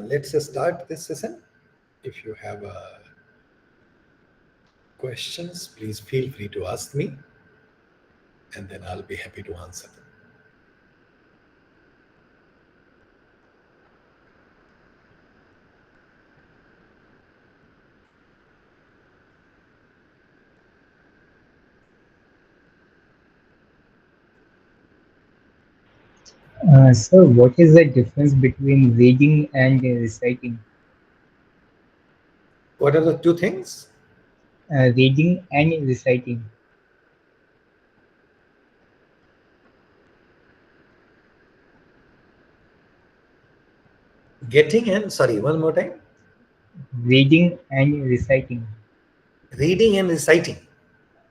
Let's start this session. If you have questions, please feel free to ask me, and then I'll be happy to answer them. Sir, what is the difference between reading and reciting? What are the two things? Reading and reciting. Getting and, sorry, one more time. Reading and reciting. Reading and reciting.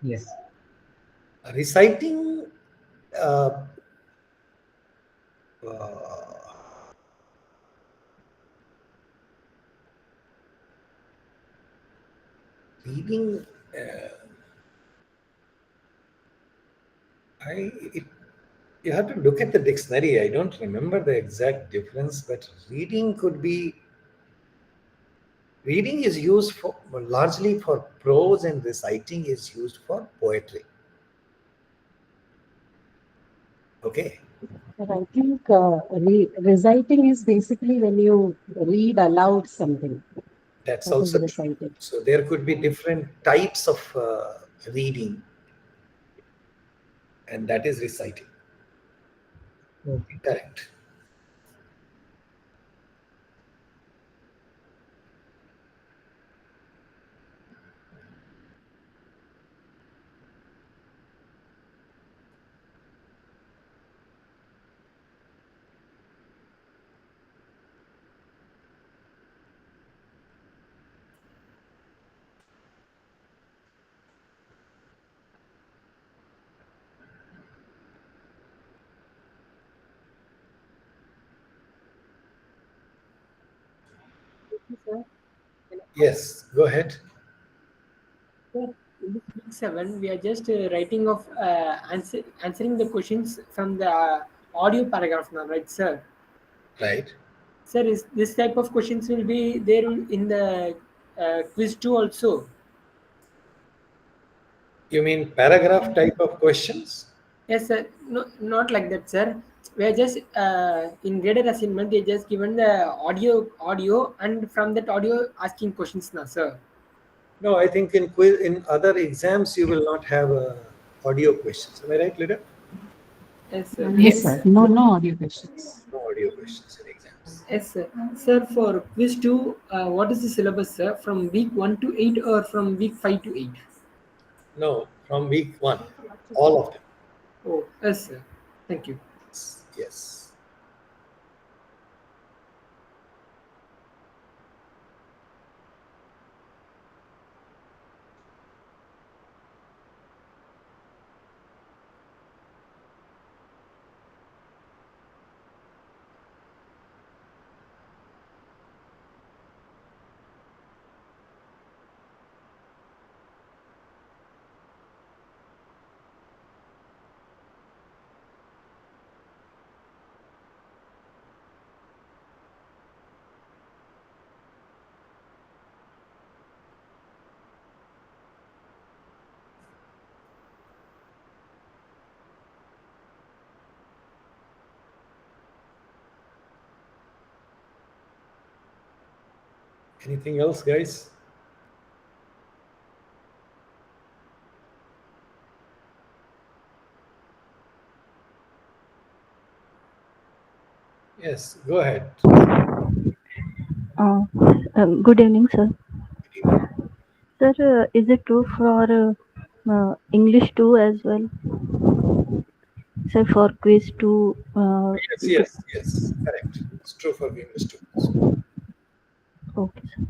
Yes. Reciting, uh, uh, reading, I it, you have to look at the dictionary. I don't remember the exact difference, but reading is used for largely for prose, and reciting is used for poetry. Okay, But I think reciting is basically when you read aloud something. that's That is also true. reciting. So there could be different types of reading, and that is reciting. Okay. Correct. Sir, Yes, go ahead. sir, in this week 7, we are just writing of answering the questions from the audio paragraph now, right, sir? Right. Sir, is this type of questions will be there in the quiz 2 also? You mean paragraph type of questions? Yes, sir. No, not like that, sir. We are just in graded assignment. They just given the audio, and from that audio asking questions now, sir. No, I think in other exams you will not have audio questions. Am I right, Lida? Yes, sir. Yes, sir. No, no audio questions. No audio questions in exams. Yes, sir. Sir, for quiz 2, what is the syllabus, sir? From week 1 to 8 or from week 5 to 8? No, from week one, all of them. Oh, yes, sir. Thank you. Yes. Anything else, guys? Yes, go ahead. Uh, Good evening, sir. Good evening. Sir, is it true for English too as well? Sir, for quiz too. Yes, yes, yes, correct. It's true for English too. Okay, sir.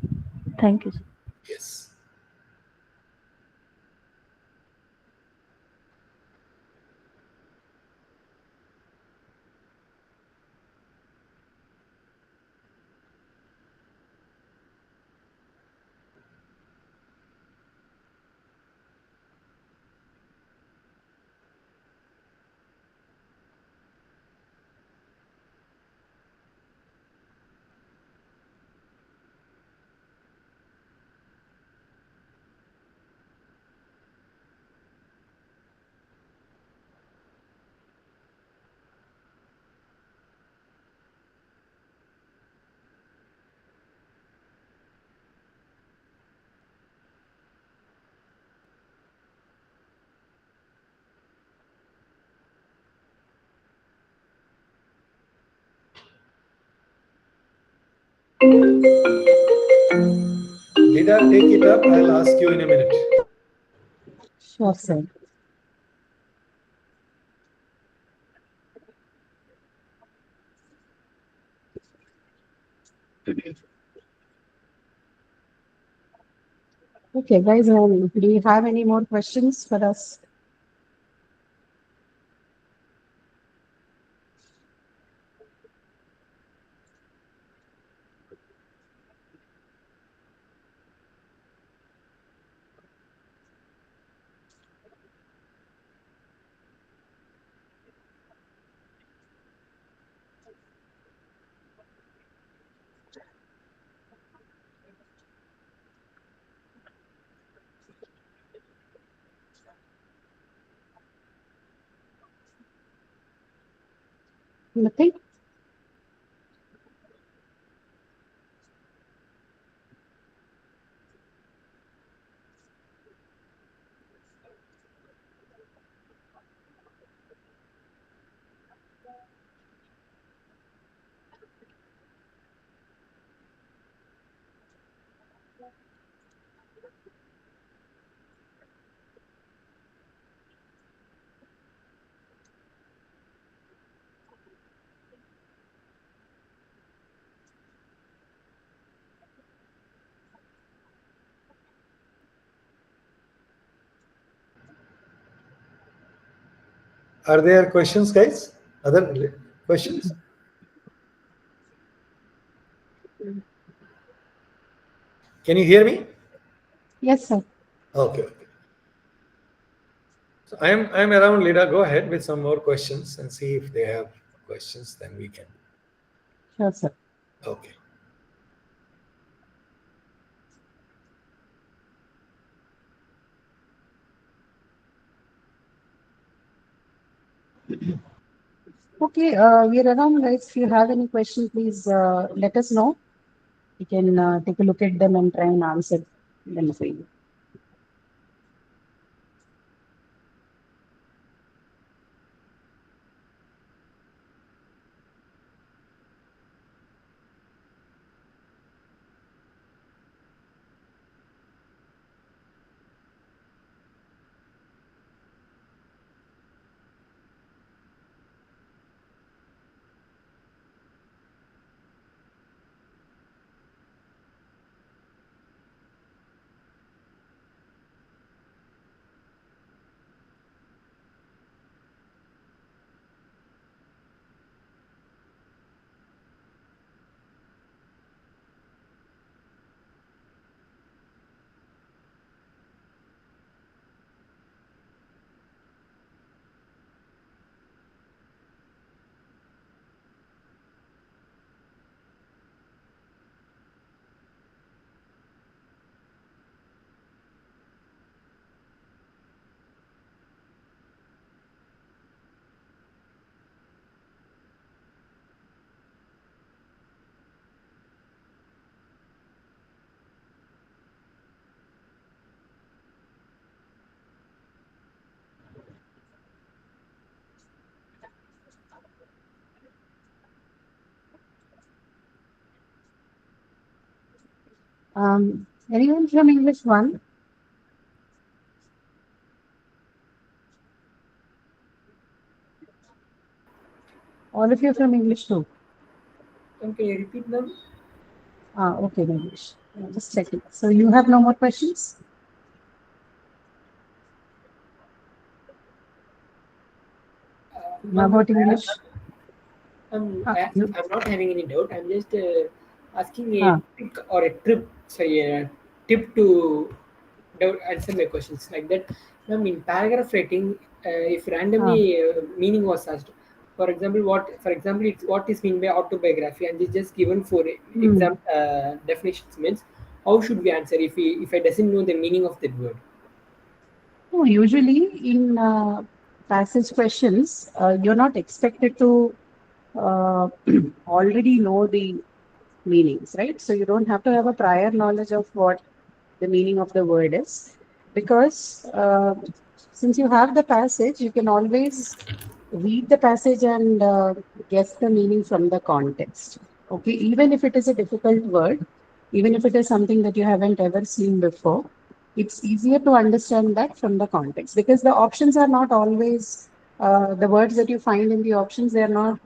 Thank you, sir. Yes. Lida, take it up. I'll ask you in a minute. Sure, sir. Okay, guys, do you have any more questions for us? Nothing? Are there questions, guys? Other questions? Can you hear me? Yes, sir. Okay. So I'm around, Lida. Go ahead with some more questions and see if they have questions. Then we can. Sure, sir. Okay. Okay, we're around, guys. If you have any questions, please let us know. We can take a look at them and try and answer them for you. Anyone from English 1? All of you from English 2? Can you repeat them? Okay, English. Just checking. So you have no more questions? How about English? I'm You, not having any doubt. I'm just asking a Ah. trick or a tip to answer my questions like that. Ma'am, in paragraph writing, if randomly meaning was asked, for example, it's what is meant by autobiography, and it's just given for exam definitions means, how should we answer if I doesn't know the meaning of that word? No, usually in passage questions, you're not expected to already know the meanings, right? So you don't have to have a prior knowledge of what the meaning of the word is, because since you have the passage, you can always read the passage and guess the meaning from the context. Okay, even if it is a difficult word, even if it is something that you haven't ever seen before, it's easier to understand that from the context, because the options are not always the words that you find in the options, they're not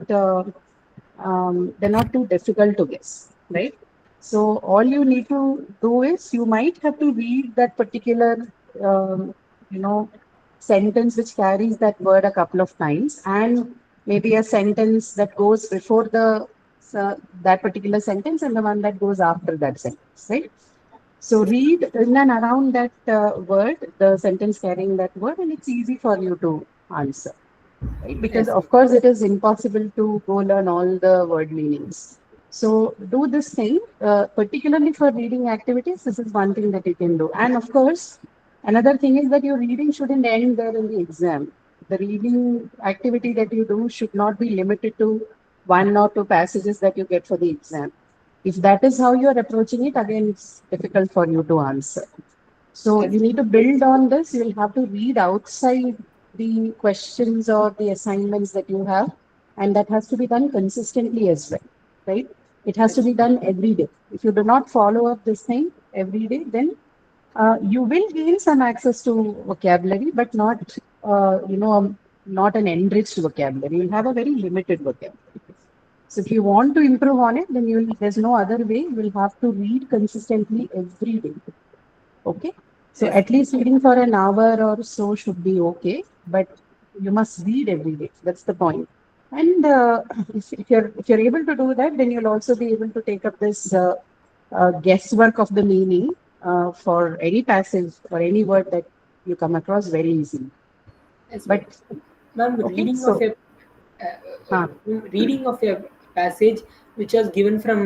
too difficult to guess, right? So all you need to do is you might have to read that particular, um, you know, sentence which carries that word a couple of times, and maybe a sentence that goes before the that particular sentence and the one that goes after that sentence, right? So read in and around that word, the sentence carrying that word, and it's easy for you to answer, right? Because Yes, of course it is impossible to go learn all the word meanings. So do this thing, particularly for reading activities. This is one thing that you can do. And of course, another thing is that your reading shouldn't end there in the exam. The reading activity that you do should not be limited to one or two passages that you get for the exam. If that is how you are approaching it, again, it's difficult for you to answer. So yes, you need to build on this. You'll have to read outside the questions or the assignments that you have, and that has to be done consistently as well, right? It has to yes, be done every day. If you do not follow up this thing every day, then you will gain some access to vocabulary, but not, not an enriched vocabulary. You'll have a very limited vocabulary. So if you want to improve on it, then there's no other way. You will have to read consistently every day. Okay. So yes, at least reading for an hour or so should be okay, but you must read every day. That's the point. And if you're able to do that, then you'll also be able to take up this guesswork of the meaning for any passage or any word that you come across very easily. yes, ma'am. But Ma'am, okay, so uh, reading of a passage which was given from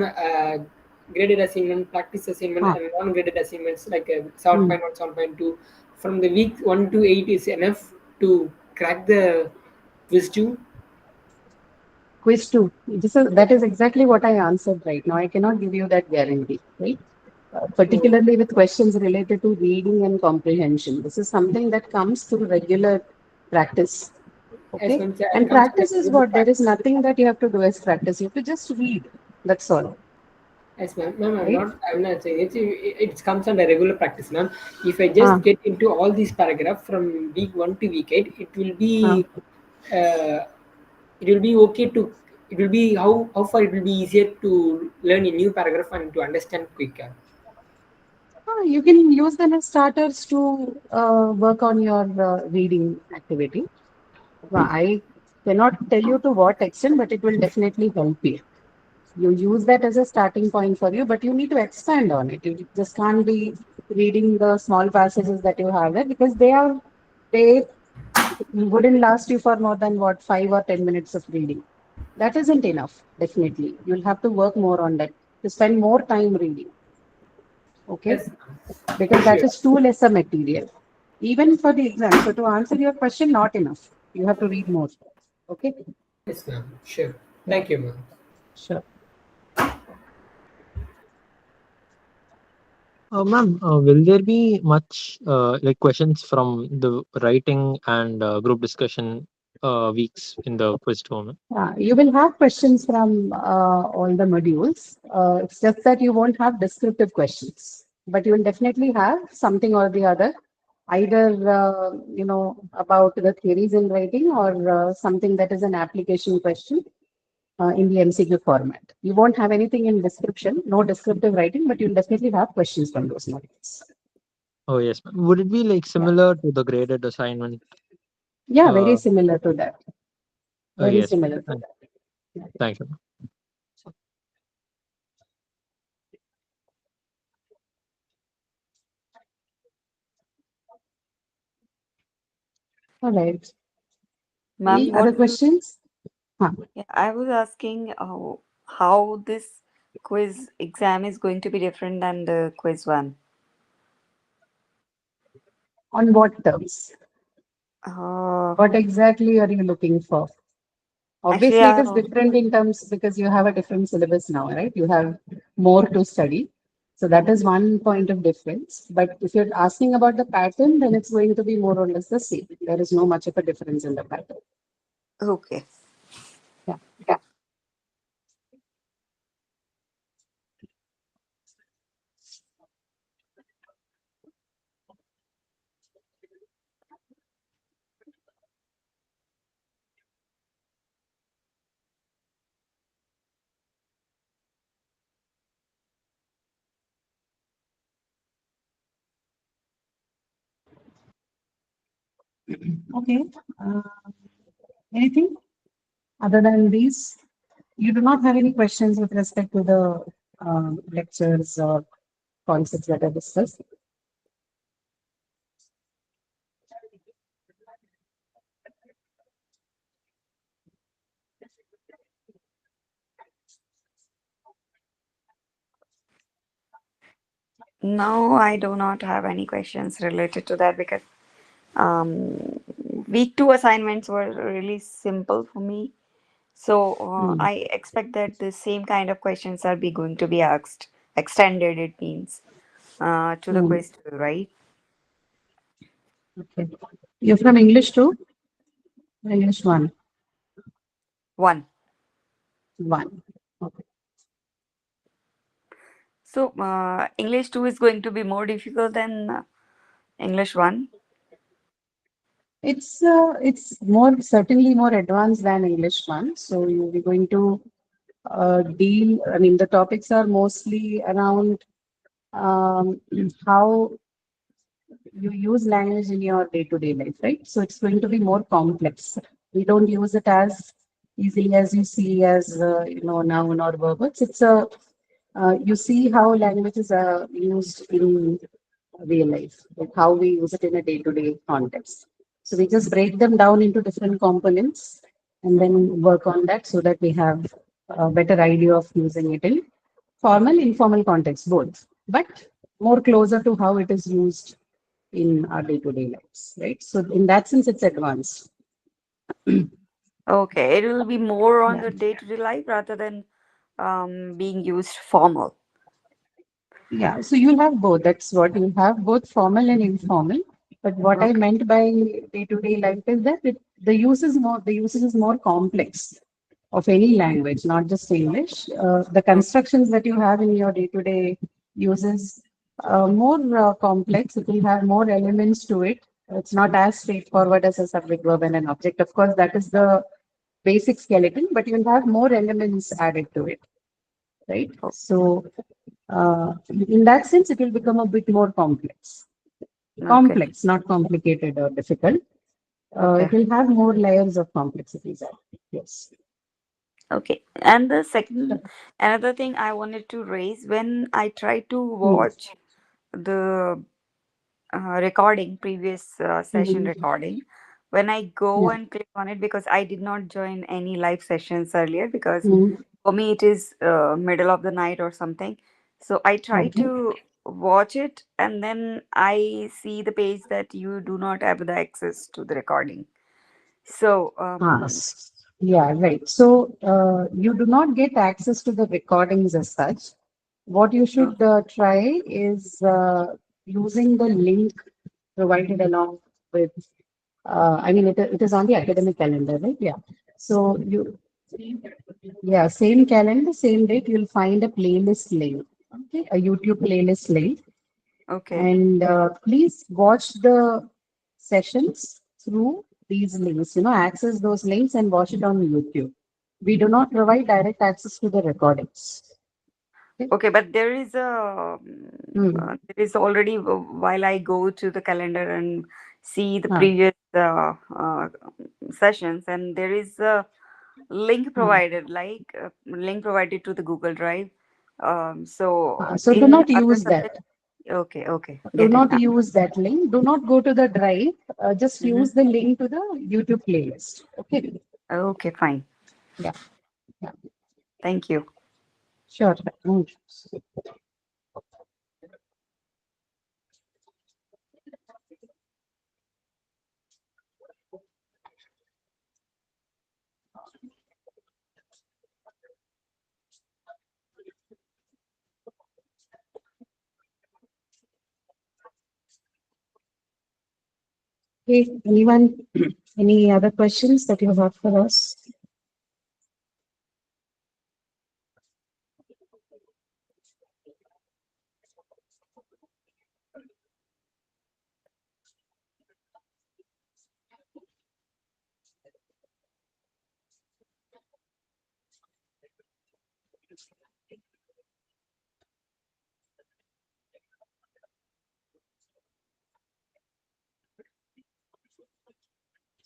graded assignment, practice assignment, uh, and non-graded assignments like hmm, 7.1, 7.2, from the week 1 to 8 is enough to crack the quiz 2. quiz two. That is exactly what I answered right now. I cannot give you that guarantee, right? So, Particularly with questions related to reading and comprehension. This is something that comes through regular practice. as Okay. one And comes from practice a is good what? There is practice. nothing that you have to do as practice. You have to just read. That's all. Yes, ma'am. Ma'am, I'm Right? not. I'm not saying it comes under regular practice, ma'am. If I Ah, just get into all these paragraph from week 1 to week 8, ah. uh, it will be okay to. It will be how far it will be easier to learn a new paragraph and to understand quicker. You can use them as starters to work on your reading activity. Well, I cannot tell you to what extent, but it will definitely help you. You use that as a starting point for you, but you need to expand on it. You just can't be reading the small passages that you have there, because they wouldn't last you for more than what 5 or 10 minutes of reading. That isn't enough, definitely. You'll have to work more on that to spend more time reading. Okay, Yes, because that sure. is too less a material, even for the exam. So to answer your question, not enough. You have to read more. Okay. Yes, ma'am. Sure. Yeah, Thank you, ma'am. sure. Ma'am, will there be much like questions from the writing and group discussion weeks in the quiz tournament? You will have questions from all the modules. It's just that you won't have descriptive questions, but you will definitely have something or the other, either about the theories in writing, or something that is an application question in the MCQ format. You won't have anything in description, no descriptive writing, but you'll definitely have questions from those modules. Oh yes, ma'am. Would it be like Yeah, similar to the graded assignment? yeah, very Uh, similar to that. oh Very yes, similar to ma'am. that. Yeah. Thank you, ma'am. All right. Ma'am, Any other what will questions? Huh. yeah, I was asking how this quiz exam is going to be different than the quiz one. On what terms? Uh, What exactly are you looking for? actually, Obviously, it is different in terms because you have a different syllabus now, right? You have more to study. So that is one point of difference. But if you're asking about the pattern, then it's going to be more or less the same. There is no much of a difference in the pattern. okay. Yeah. Okay. Uh, Anything other than these? You do not have any questions with respect to the lectures or concepts that are discussed? No, I do not have any questions related to that because um, week two assignments were really simple for me. So Hmm. I expect that the same kind of questions are be going to be asked. Extended, it means, to the Hmm. quiz, too, right? Okay. You're from English too? English one. One. One. Okay. So English 2 is going to be more difficult than English 1. It's more certainly more advanced than English one. So you'll be going to deal. I mean, the topics are mostly around um, how you use language in your day-to-day life, right? So it's going to be more complex. We don't use it as easily as you see as noun or verb. It's a you see how languages are used in real life, like how we use it in a day-to-day context. So we just break them down into different components and then work on that so that we have a better idea of using it in formal, informal context, both, but more closer to how it is used in our day-to-day lives, right? So in that sense, it's advanced. Okay, it will be more on Yeah. the day-to-day life rather than being used formal. Yeah, so you'll have both. That's what you'll have, both formal and informal. But what I Okay. meant by day-to-day life is that the usage is more complex of any language, not just English. The constructions that you have in your day-to-day uses more complex. It will have more elements to it. It's not as straightforward as a subject, verb, and an object. Of course, that is the basic skeleton, but you'll have more elements added to it, right? So in that sense, it will become a bit more complex. Okay. Complex, not complicated or difficult. It Okay. will have more layers of complexities. Yes. Okay. And the second, another thing I wanted to raise when I tried to Hmm. watch the recording, previous session Mhm. recording, when I go Yeah. and click on it, because I did not join any live sessions earlier, because Hmm. for me it is middle of the night or something. So I try Okay. to watch it, and then I see the page that you do not have the access to the recording. So Yeah, right. So you do not get access to the recordings as such. What you should try is using the link provided along with, I mean, it is on the academic calendar, right? Yeah. So yeah, same calendar, same date, you'll find a playlist link, okay, a YouTube playlist link. okay. And please watch the sessions through these links, access those links and watch it on YouTube. We do not provide direct access to the recordings. Okay. Okay, but there is Hmm. there is already, while I go to the calendar and see the Ah, previous sessions, and there is a link hmm. provided, like link provided to the Google Drive. So So do in not other use that. subjects, okay, okay, Do get it not now. use that link. Do not go to the drive. Just Hmm. use the link to the YouTube playlist. Okay. Okay, fine. Yeah. Yeah. Thank you. Sure. Mm. Okay. Anyone? Any other questions that you have for us?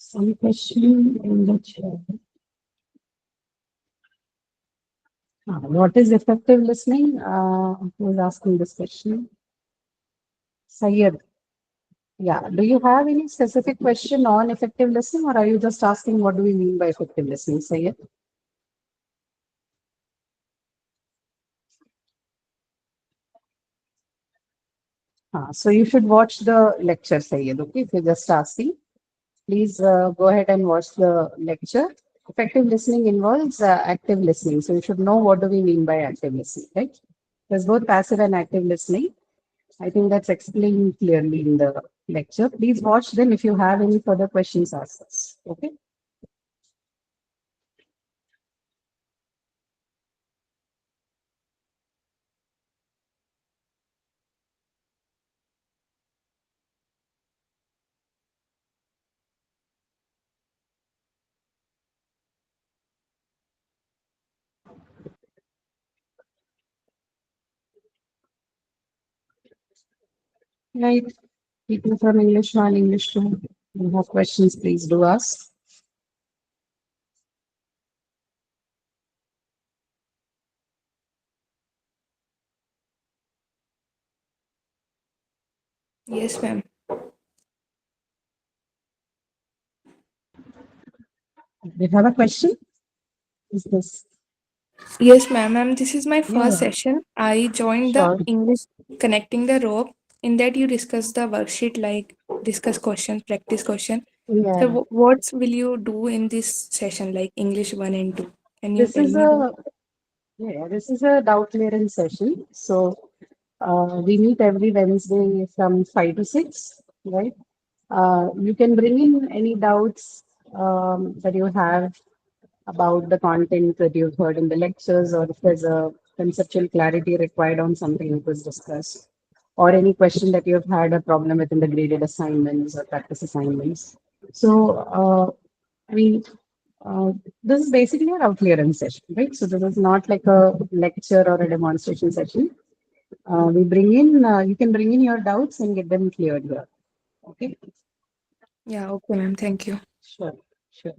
Some question in the chat. What is effective listening? Who is asking this question? Syed. Yeah. Do you have any specific question on effective listening, or are you just asking what do we mean by effective listening, Syed? So you should watch the lecture, Syed. Okay, if you're just asking, please go ahead and watch the lecture. Effective listening involves active listening. So you should know what do we mean by active listening, right? There's both passive and active listening. I think that's explained clearly in the lecture. Please watch them. If you have any further questions, ask us. Okay. Right. People from English 1, English 2, you have questions, please do ask. Yes, ma'am. Do you have a question? Is this? Yes, ma'am. Ma'am, this is my Yeah, first session. I joined the sure. English Connecting the Rope. In that, you discuss the worksheet like discuss questions, practice question. So, Yeah. what will you do in this session, like English 1 and 2? Can you This tell is me about? a this is a doubt clearance session. So we meet every Wednesday from 5 to 6, right? You can bring in any doubts that you have about the content that you've heard in the lectures, or if there's a conceptual clarity required on something that was discussed, or any question that you've had a problem with in the graded assignments or practice assignments. So, I mean, uh, this is basically a route clearance session, right? So this is not like a lecture or a demonstration session. You can bring in your doubts and get them cleared here. Okay. Yeah, okay, ma'am. Thank you. Sure. Sure.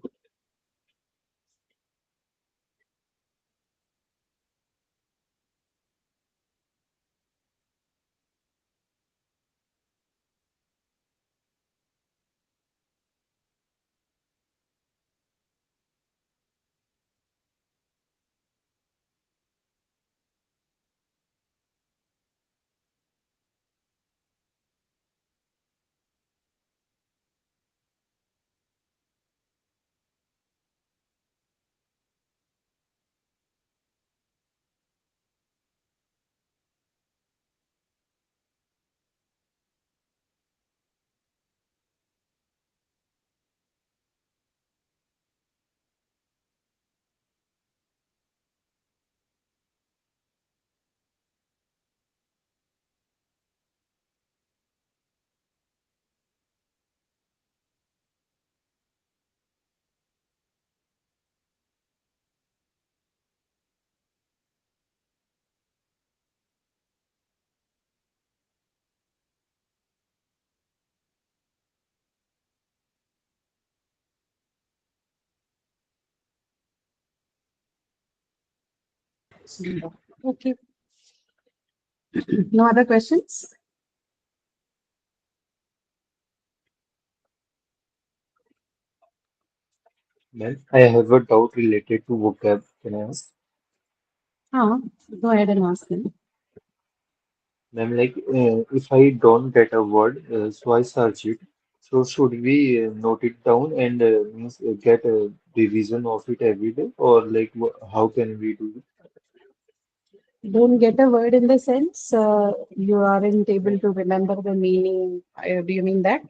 Okay. No other questions? Ma'am, I have a doubt related to vocab. Can I ask? Go ahead and ask them. Ma'am, like if I don't get a word, so I search it. So should we note it down and means, get a revision of it every day, or like how can we do it? Don't get a word in the sense you aren't able to remember the meaning. Do you mean that?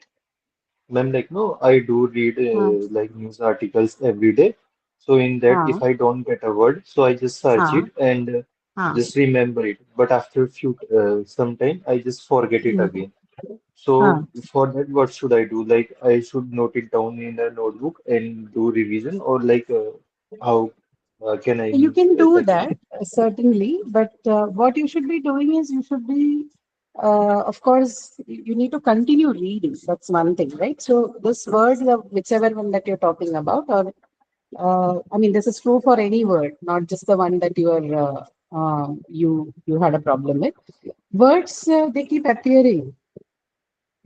Ma'am, like no, I do read Huh. like news articles every day. So in that, Huh. if I don't get a word, so I just search Huh. it and Huh. just remember it. But after a few some time, I just forget it Hmm. again. So Huh. for that, what should I do? Like I should note it down in a notebook and do revision, or like how can I You use can do that? that certainly, but what you should be doing is you should be of course, you need to continue reading. That's one thing, right? So this word, whichever one that you're talking about, or I mean, this is true for any word, not just the one that you had a problem with. Words, they keep appearing,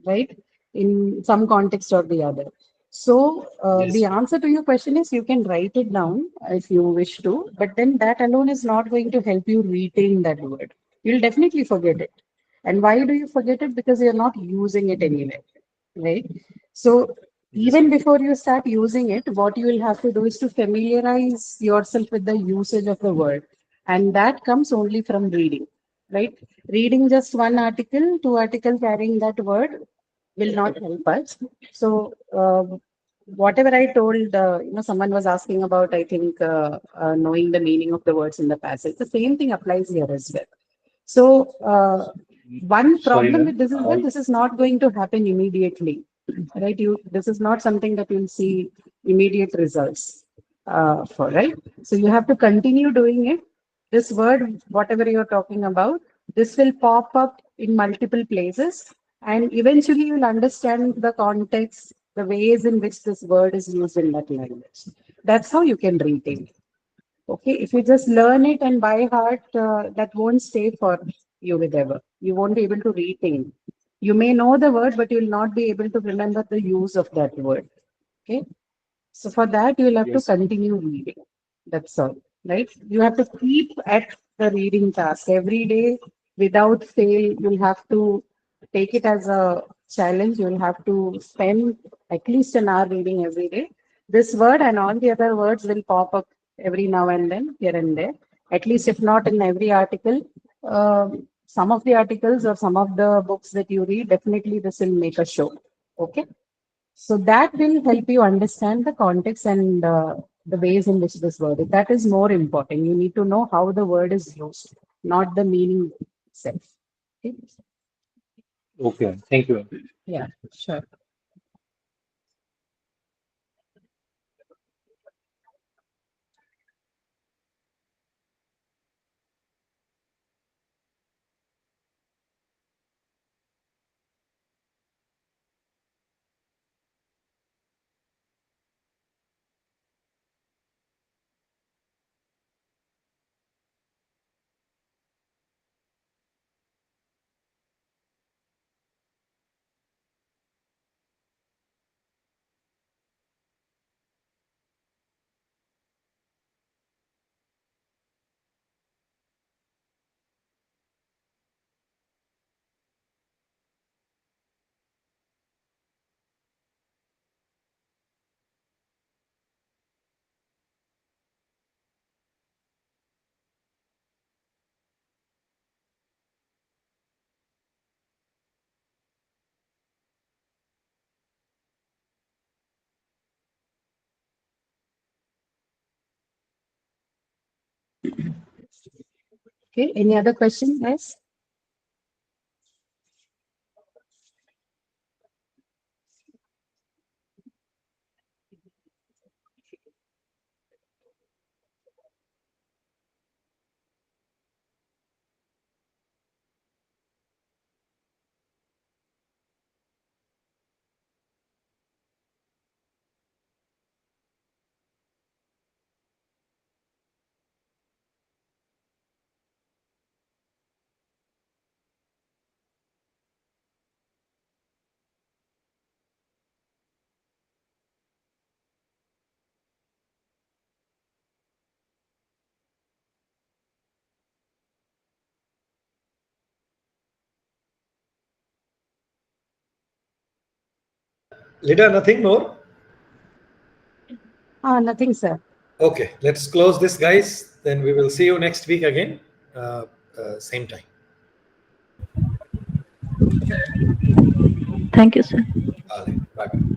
right, in some context or the other. So Yes. the answer to your question is you can write it down if you wish to, but then that alone is not going to help you retain that word. You'll definitely forget it. And why do you forget it? Because you're not using it anywhere, right? So Yes. even before you start using it, what you will have to do is to familiarize yourself with the usage of the word. And that comes only from reading, right? Reading just one article, two articles carrying that word will not help us. So whatever I told, someone was asking about, I think, knowing the meaning of the words in the passage. The same thing applies here as well. So one Sorry, problem ma'am. with this is that this is not going to happen immediately, right? This is not something that you'll see immediate results for, right? So you have to continue doing it. This word, whatever you're talking about, this will pop up in multiple places, and eventually you'll understand the context, the ways in which this word is used in that language. That's how you can retain it. Okay, if you just learn it and by heart, that won't stay for you with ever. You won't be able to retain. You may know the word, but you'll not be able to remember the use of that word. Okay, so for that, you'll have to Yes. continue reading. That's all, right? You have to keep at the reading task every day without fail. You'll have to take it as a challenge. You'll have to spend at least an hour reading every day. This word and all the other words will pop up every now and then, here and there. At least, if not in every article, some of the articles or some of the books that you read, definitely this will make a show. Okay. So that will help you understand the context and the ways in which this word is. That is more important. You need to know how the word is used, not the meaning itself. Okay? Okay. Thank you, ma'am. Yeah, sure. Okay, any other question, guys? Lida, nothing more? Nothing, sir. Okay, let's close this, guys. Then we will see you next week again, same time. Thank you, sir. All right, bye-bye.